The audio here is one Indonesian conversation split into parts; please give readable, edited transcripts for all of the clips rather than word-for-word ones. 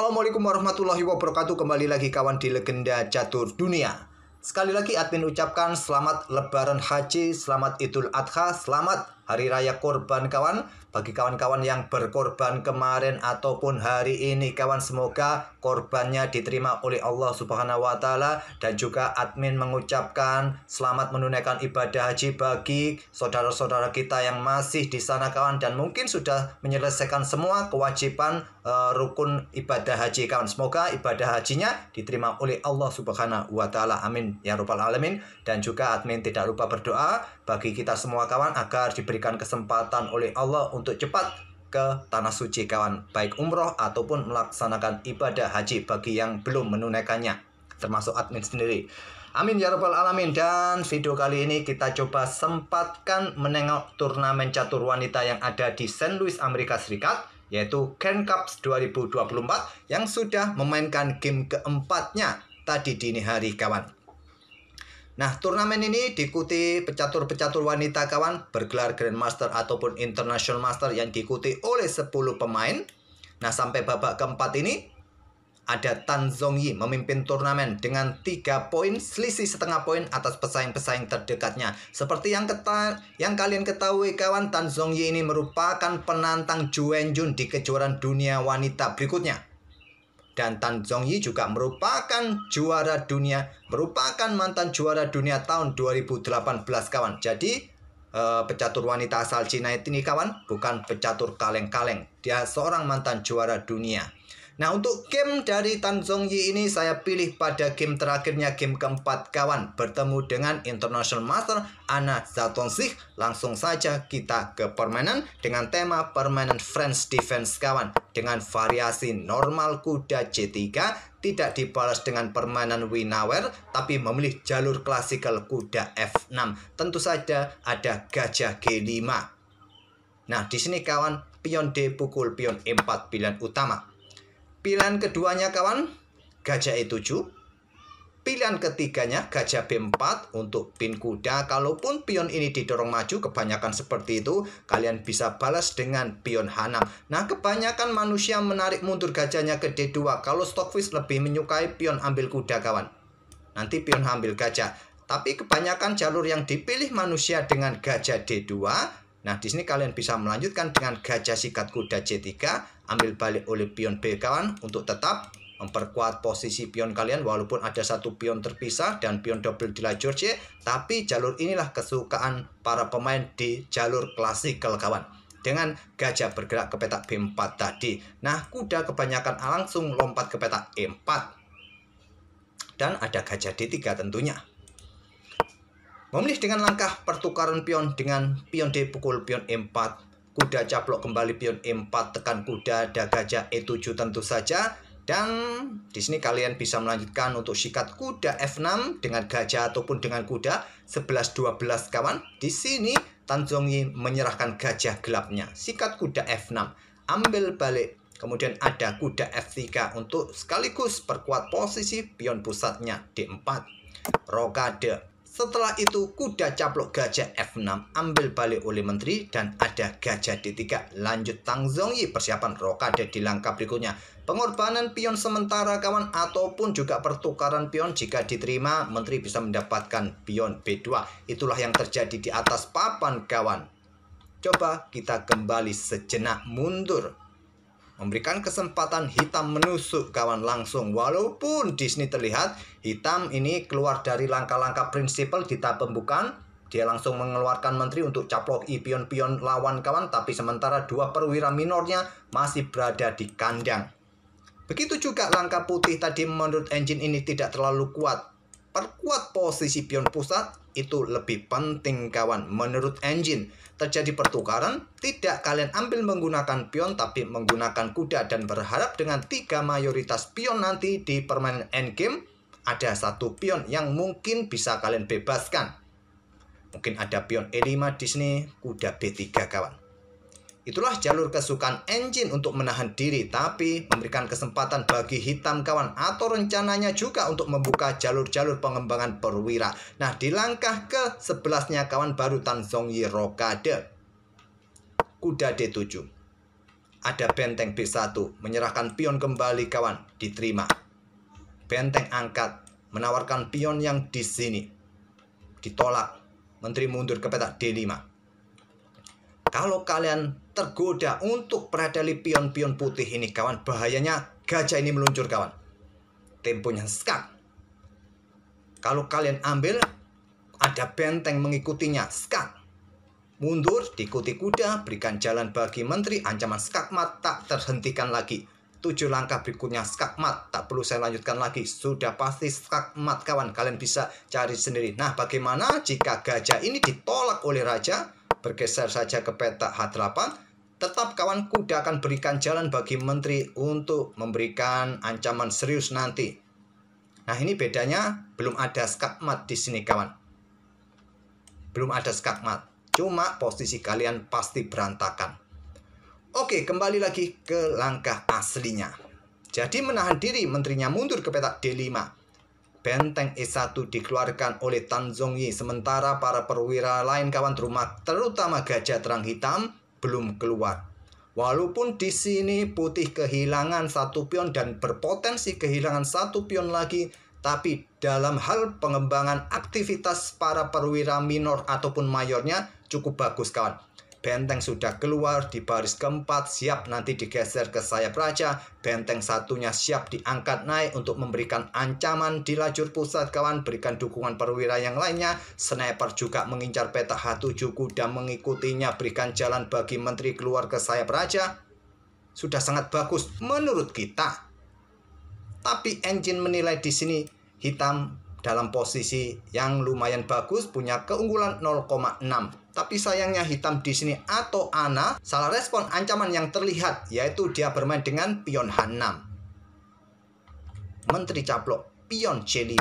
Assalamualaikum warahmatullahi wabarakatuh. Kembali lagi kawan di Legenda Catur Dunia. Sekali lagi admin ucapkan selamat Lebaran Haji, selamat Idul Adha, selamat Hari Raya Kurban kawan. Bagi kawan-kawan yang berkorban kemarin ataupun hari ini kawan, semoga korbannya diterima oleh Allah Subhanahu wa taala. Dan juga admin mengucapkan selamat menunaikan ibadah haji bagi saudara-saudara kita yang masih di sana kawan, dan mungkin sudah menyelesaikan semua kewajiban rukun ibadah haji kawan. Semoga ibadah hajinya diterima oleh Allah Subhanahu wa taala. Amin ya rabbal alamin. Dan juga admin tidak lupa berdoa bagi kita semua kawan agar diberikan kesempatan oleh Allah untuk cepat ke tanah suci kawan, baik umroh ataupun melaksanakan ibadah haji bagi yang belum menunaikannya, termasuk admin sendiri. Amin ya rabbal alamin. Dan video kali ini kita coba sempatkan menengok turnamen catur wanita yang ada di St. Louis, Amerika Serikat, yaitu Ken Cups 2024 yang sudah memainkan game keempatnya tadi dini hari kawan. Nah, turnamen ini diikuti pecatur-pecatur wanita kawan, bergelar Grandmaster ataupun International Master yang diikuti oleh 10 pemain. Nah, sampai babak keempat ini ada Tan Zhongyi memimpin turnamen dengan 3 poin, selisih setengah poin atas pesaing-pesaing terdekatnya. Seperti yang kalian ketahui kawan, Tan Zhongyi ini merupakan penantang Zhu Wenjun di kejuaraan dunia wanita berikutnya. Dan Tan Zhongyi juga merupakan juara dunia, merupakan mantan juara dunia tahun 2018 kawan. Jadi pecatur wanita asal Cina ini kawan, bukan pecatur kaleng-kaleng. Dia seorang mantan juara dunia. Nah, untuk game dari Tan Zhongyi ini saya pilih pada game terakhirnya, game keempat kawan, bertemu dengan International Master Anna Zatonzich. Langsung saja kita ke permainan dengan tema permainan French Defense kawan, dengan variasi normal kuda C3, tidak dibalas dengan permainan Winawer, tapi memilih jalur klasikal kuda F6. Tentu saja ada gajah G5. Nah, di sini kawan, pion D pukul pion E4 pilihan utama. Pilihan keduanya kawan, gajah E7. Pilihan ketiganya gajah B4 untuk pin kuda. Kalaupun pion ini didorong maju, kebanyakan seperti itu, kalian bisa balas dengan pion H6. Nah, kebanyakan manusia menarik mundur gajahnya ke D2. Kalau Stockfish lebih menyukai pion ambil kuda kawan, nanti pion ambil gajah. Tapi kebanyakan jalur yang dipilih manusia dengan gajah D2. Nah, di sini kalian bisa melanjutkan dengan gajah sikat kuda C3, ambil balik oleh pion B kawan, untuk tetap memperkuat posisi pion kalian walaupun ada satu pion terpisah dan pion double di lajur C. Tapi jalur inilah kesukaan para pemain di jalur klasikal kawan, dengan gajah bergerak ke petak B4 tadi. Nah, kuda kebanyakan langsung lompat ke petak E4, dan ada gajah D3 tentunya. Memilih dengan langkah pertukaran pion dengan pion D pukul pion E4, kuda caplok kembali pion E4, tekan kuda, ada gajah E7 tentu saja. Dan di sini kalian bisa melanjutkan untuk sikat kuda F6 dengan gajah ataupun dengan kuda 11-12 kawan. Di sini Tan Zhongyi menyerahkan gajah gelapnya, sikat kuda F6, ambil balik. Kemudian ada kuda F3 untuk sekaligus perkuat posisi pion pusatnya D4, rokade. Setelah itu kuda caplok gajah F6, ambil balik oleh menteri, dan ada gajah D3. Lanjut Tan Zhongyi persiapan rokade di langkah berikutnya. Pengorbanan pion sementara kawan ataupun juga pertukaran pion, jika diterima menteri bisa mendapatkan pion B2. Itulah yang terjadi di atas papan kawan. Coba kita kembali sejenak mundur, memberikan kesempatan hitam menusuk kawan langsung. Walaupun di sini terlihat hitam ini keluar dari langkah-langkah prinsipal di tahap pembukaan, dia langsung mengeluarkan menteri untuk caploki pion-pion lawan kawan, tapi sementara dua perwira minornya masih berada di kandang. Begitu juga langkah putih tadi, menurut engine ini tidak terlalu kuat. Perkuat posisi pion pusat itu lebih penting kawan menurut engine. Terjadi pertukaran, tidak kalian ambil menggunakan pion tapi menggunakan kuda, dan berharap dengan 3 mayoritas pion nanti di permainan endgame ada satu pion yang mungkin bisa kalian bebaskan. Mungkin ada pion E5 di sini, kuda B3 kawan. Itulah jalur kesukaan engine untuk menahan diri, tapi memberikan kesempatan bagi hitam kawan, atau rencananya juga untuk membuka jalur-jalur pengembangan perwira. Nah, di langkah ke-11-nya kawan, baru Tan Zhongyi rokade. Kuda D7. ada benteng B1, menyerahkan pion kembali kawan, diterima. Benteng angkat, menawarkan pion yang di sini, ditolak. Menteri mundur ke petak D5. Kalau kalian tergoda untuk meradali pion-pion putih ini kawan, bahayanya gajah ini meluncur kawan. Temponya skak. Kalau kalian ambil, ada benteng mengikutinya, skak. Mundur, diikuti kuda, berikan jalan bagi menteri, ancaman skakmat tak terhentikan lagi. 7 langkah berikutnya skakmat, tak perlu saya lanjutkan lagi, sudah pasti skakmat kawan, kalian bisa cari sendiri. Nah, bagaimana jika gajah ini ditolak oleh raja? Bergeser saja ke petak H8, tetap kawan, kuda akan berikan jalan bagi menteri untuk memberikan ancaman serius nanti. Nah, ini bedanya, belum ada skakmat di sini kawan. Belum ada skakmat, cuma posisi kalian pasti berantakan. Oke, kembali lagi ke langkah aslinya. Jadi menahan diri, menterinya mundur ke petak D5. Benteng E1 dikeluarkan oleh Tan Zongyi, sementara para perwira lain kawan, terutama gajah terang hitam, belum keluar. Walaupun di sini putih kehilangan 1 pion dan berpotensi kehilangan 1 pion lagi, tapi dalam hal pengembangan aktivitas para perwira minor ataupun mayornya cukup bagus kawan. Benteng sudah keluar di baris keempat, siap nanti digeser ke sayap raja. Benteng satunya siap diangkat naik untuk memberikan ancaman di lajur pusat kawan. Berikan dukungan perwira yang lainnya. Sniper juga mengincar petak H7, kuda mengikutinya. Berikan jalan bagi menteri keluar ke sayap raja. Sudah sangat bagus menurut kita. Tapi engine menilai di sini hitam dalam posisi yang lumayan bagus, punya keunggulan 0,6. Tapi sayangnya hitam di sini atau Ana salah respon ancaman yang terlihat, yaitu dia bermain dengan pion H6. Menteri caplok pion C5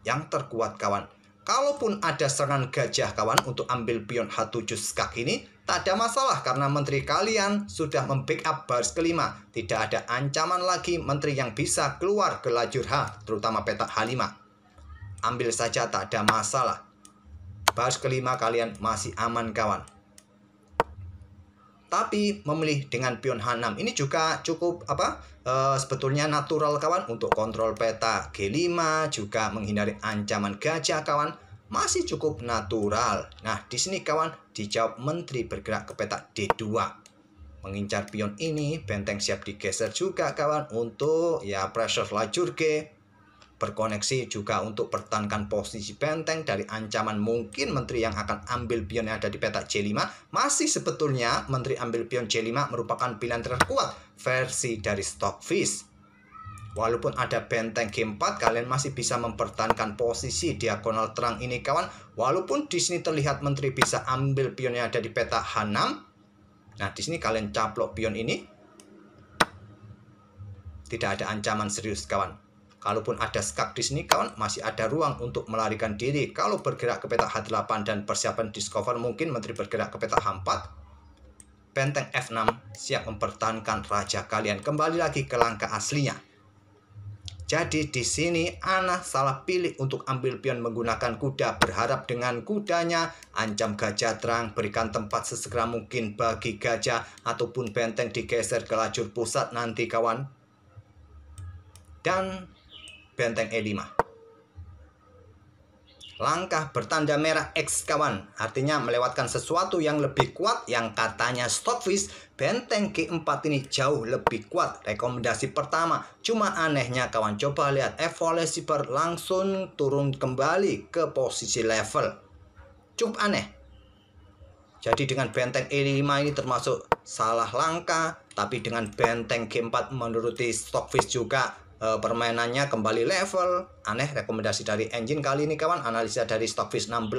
yang terkuat kawan. Kalaupun ada serangan gajah kawan untuk ambil pion H7 skak ini, tak ada masalah karena menteri kalian sudah membackup baris kelima. Tidak ada ancaman lagi menteri yang bisa keluar ke lajur H, terutama petak H5. Ambil saja, tak ada masalah. Baris kelima kalian masih aman kawan. Tapi memilih dengan pion H6 ini juga cukup sebetulnya natural kawan, untuk kontrol peta G5, juga menghindari ancaman gajah kawan, masih cukup natural. Nah, di sini kawan dijawab menteri bergerak ke petak D2. Mengincar pion ini, benteng siap digeser juga kawan untuk pressure lajur G. Berkoneksi juga untuk pertahankan posisi benteng dari ancaman mungkin menteri yang akan ambil pion yang ada di petak C5. Masih sebetulnya menteri ambil pion C5 merupakan pilihan terkuat versi dari Stockfish. Walaupun ada benteng G4, kalian masih bisa mempertahankan posisi diagonal terang ini kawan. Walaupun di sini terlihat menteri bisa ambil pion yang ada di petak H6. Nah, di sini kalian caplok pion ini. Tidak ada ancaman serius kawan. Kalaupun ada skak di sini kawan, masih ada ruang untuk melarikan diri. Kalau bergerak ke petak H8 dan persiapan discover, mungkin menteri bergerak ke petak H4. Benteng F6 siap mempertahankan raja kalian. Kembali lagi ke langkah aslinya. Jadi di sini Ana salah pilih untuk ambil pion menggunakan kuda, berharap dengan kudanya ancam gajah terang, berikan tempat sesegera mungkin bagi gajah ataupun benteng digeser ke lajur pusat nanti kawan. Dan benteng E5. Langkah bertanda merah X kawan, artinya melewatkan sesuatu yang lebih kuat yang katanya Stockfish. Benteng G4 ini jauh lebih kuat, rekomendasi pertama. Cuma anehnya kawan, coba lihat evaluasi bar langsung turun kembali ke posisi level. Cukup aneh. Jadi dengan benteng E5 ini termasuk salah langkah, tapi dengan benteng G4 menuruti Stockfish juga permainannya kembali level. Aneh rekomendasi dari engine kali ini kawan. Analisa dari Stockfish 16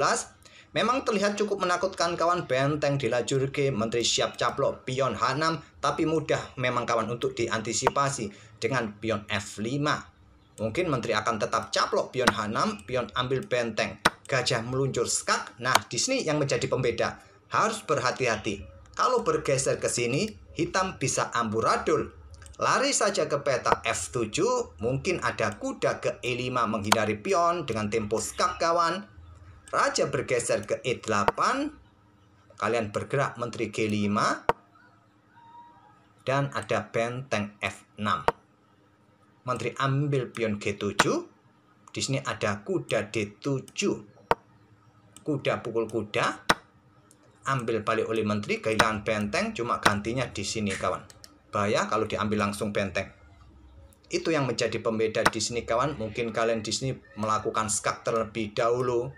memang terlihat cukup menakutkan kawan. Benteng di lajur G, menteri siap caplok pion H6, tapi mudah memang kawan untuk diantisipasi dengan pion F5. Mungkin menteri akan tetap caplok pion H6, pion ambil benteng, gajah meluncur skak. Nah, di sini yang menjadi pembeda, harus berhati-hati. Kalau bergeser ke sini, hitam bisa amburadul. Lari saja ke petak F7, mungkin ada kuda ke E5 menghindari pion dengan tempo skak kawan. Raja bergeser ke E8, kalian bergerak menteri G5. dan ada benteng F6. Menteri ambil pion G7. Di sini ada kuda D7. Kuda pukul kuda. Ambil balik oleh menteri, kehilangan benteng, cuma gantinya di sini kawan. Bahaya kalau diambil langsung benteng. Itu yang menjadi pembeda di sini kawan. Mungkin kalian di sini melakukan skak terlebih dahulu.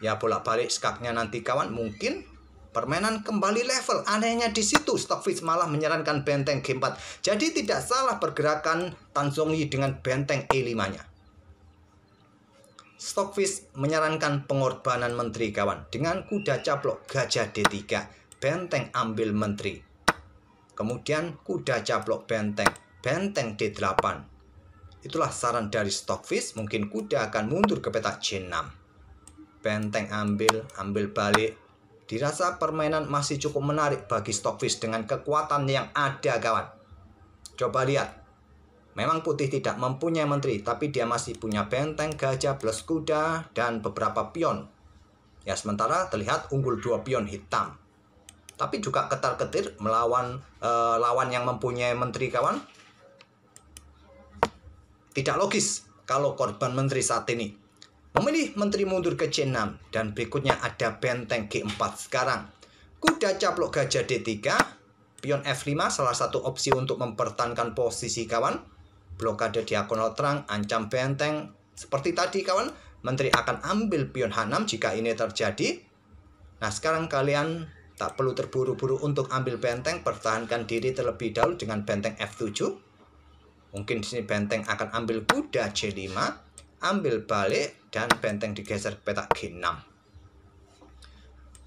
Ya bolak-balik skaknya nanti kawan. Mungkin permainan kembali level. Anehnya di situ Stockfish malah menyarankan benteng G4. Jadi tidak salah pergerakan Tan Zhongyi dengan benteng E5-nya. Stockfish menyarankan pengorbanan menteri kawan dengan kuda caplok gajah D3, benteng ambil menteri. Kemudian kuda caplok benteng D8. Itulah saran dari Stockfish, mungkin kuda akan mundur ke petak C6. Benteng ambil balik. Dirasa permainan masih cukup menarik bagi Stockfish dengan kekuatan yang ada kawan. Coba lihat. Memang putih tidak mempunyai menteri, tapi dia masih punya benteng, gajah, plus kuda, dan beberapa pion. Ya, sementara terlihat unggul 2 pion hitam. Tapi juga ketar-ketir melawan lawan yang mempunyai menteri kawan. Tidak logis kalau korban menteri saat ini. Memilih menteri mundur ke C6, dan berikutnya ada benteng G4 sekarang. Kuda caplok gajah D3, pion F5 salah satu opsi untuk mempertahankan posisi kawan. Blokade diagonal terang, ancam benteng. Seperti tadi kawan, menteri akan ambil pion H6 jika ini terjadi. Nah sekarang kalian tak perlu terburu-buru untuk ambil benteng, pertahankan diri terlebih dahulu dengan benteng F7. Mungkin di sini benteng akan ambil kuda C5, ambil balik, dan benteng digeser ke petak G6.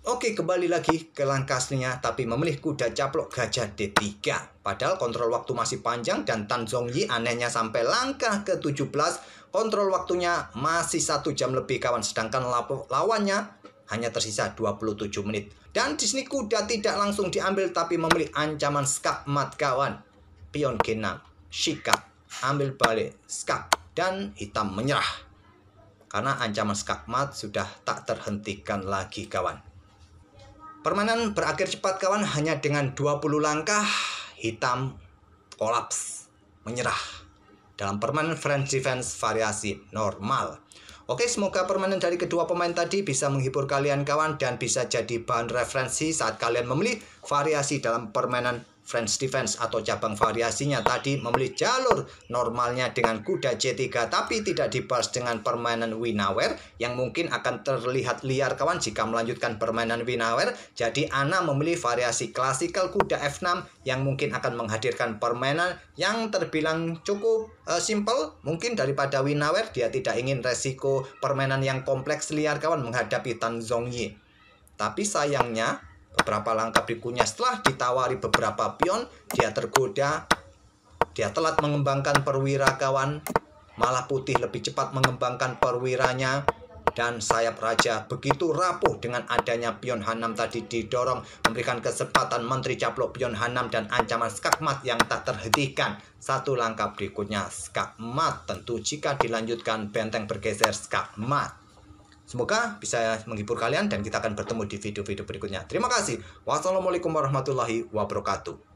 Oke, kembali lagi ke langkah aslinya, tapi memilih kuda caplok gajah D3. Padahal kontrol waktu masih panjang dan Tan Zhongyi anehnya sampai langkah ke-17. Kontrol waktunya masih 1 jam lebih kawan, sedangkan lawannya hanya tersisa 27 menit. Dan di sini kuda tidak langsung diambil, tapi memilih ancaman skak mat kawan. Pion G6, sikap, ambil balik, skak, dan hitam menyerah. Karena ancaman skak mat sudah tak terhentikan lagi kawan. Permainan berakhir cepat kawan, hanya dengan 20 langkah hitam kolaps, menyerah dalam permainan French defense variasi normal. Oke, semoga permainan dari kedua pemain tadi bisa menghibur kalian kawan dan bisa jadi bahan referensi saat kalian memilih variasi dalam permainan French defense atau cabang variasinya tadi memilih jalur normalnya dengan kuda C3 tapi tidak dibalas dengan permainan Winawer yang mungkin akan terlihat liar kawan jika melanjutkan permainan Winawer. Jadi Ana memilih variasi klasikal kuda F6 yang mungkin akan menghadirkan permainan yang terbilang cukup simple. Mungkin daripada Winawer dia tidak ingin resiko permainan yang kompleks liar kawan menghadapi Tan Zhongyi. Tapi sayangnya beberapa langkah berikutnya setelah ditawari beberapa pion, dia tergoda, dia telat mengembangkan perwira kawan, malah putih lebih cepat mengembangkan perwiranya, dan sayap raja begitu rapuh dengan adanya pion H6 tadi didorong, memberikan kesempatan menteri caplok pion H6 dan ancaman skakmat yang tak terhentikan. Satu langkah berikutnya skakmat, tentu jika dilanjutkan benteng bergeser skakmat. Semoga bisa menghibur kalian dan kita akan bertemu di video-video berikutnya. Terima kasih. Wassalamualaikum warahmatullahi wabarakatuh.